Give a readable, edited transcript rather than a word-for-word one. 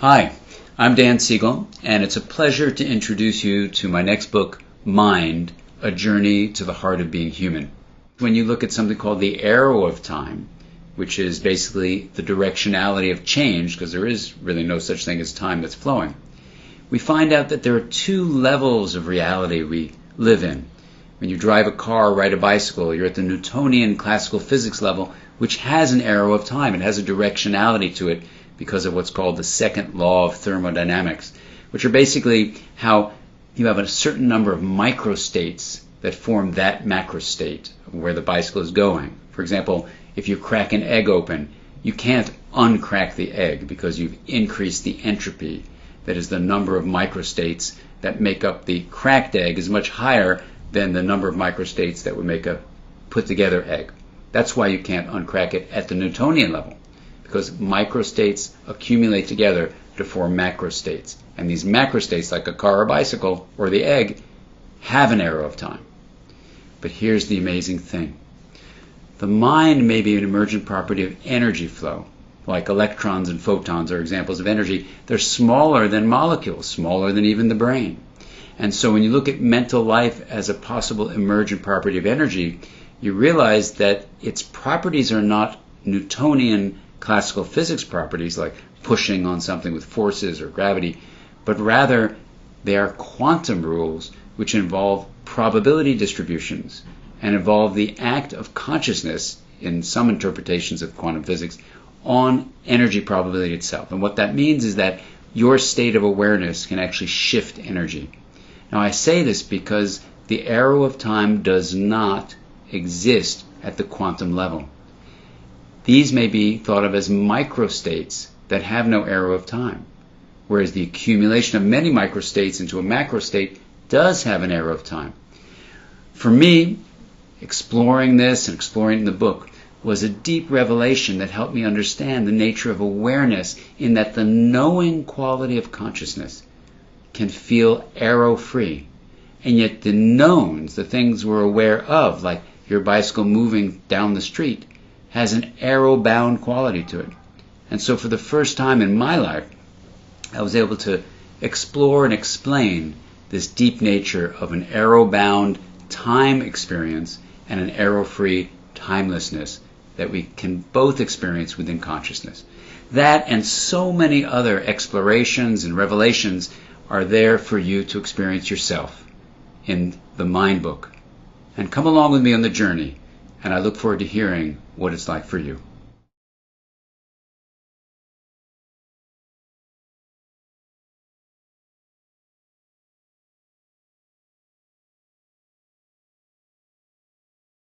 Hi, I'm Dan Siegel, and it's a pleasure to introduce you to my next book, Mind, A Journey to the Heart of Being Human. When you look at something called the arrow of time, which is basically the directionality of change, because there is really no such thing as time that's flowing, we find out that there are two levels of reality we live in. When you drive a car, ride a bicycle, you're at the Newtonian classical physics level, which has an arrow of time. It has a directionality to it because of what's called the Second Law of Thermodynamics, which are basically how you have a certain number of microstates that form that macrostate where the bicycle is going. For example, if you crack an egg open, you can't uncrack the egg because you've increased the entropy. That is, the number of microstates that make up the cracked egg is much higher than the number of microstates that would make a put-together egg. That's why you can't uncrack it at the Newtonian level, because microstates accumulate together to form macrostates. And these macrostates, like a car or bicycle or the egg, have an arrow of time. But here's the amazing thing. The mind may be an emergent property of energy flow, like electrons and photons are examples of energy. They're smaller than molecules, smaller than even the brain. And so when you look at mental life as a possible emergent property of energy, you realize that its properties are not Newtonian classical physics properties like pushing on something with forces or gravity, but rather they are quantum rules which involve probability distributions and involve the act of consciousness in some interpretations of quantum physics on energy probability itself. And what that means is that your state of awareness can actually shift energy. Now I say this because the arrow of time does not exist at the quantum level. These may be thought of as microstates that have no arrow of time, whereas the accumulation of many microstates into a macrostate does have an arrow of time. For me, exploring this and exploring the book was a deep revelation that helped me understand the nature of awareness, in that the knowing quality of consciousness can feel arrow-free, and yet the knowns, the things we're aware of, like your bicycle moving down the street, has an arrow-bound quality to it. And so for the first time in my life, I was able to explore and explain this deep nature of an arrow-bound time experience and an arrow-free timelessness that we can both experience within consciousness. That and so many other explorations and revelations are there for you to experience yourself in the Mind book. And come along with me on the journey, and I look forward to hearing what it's like for you.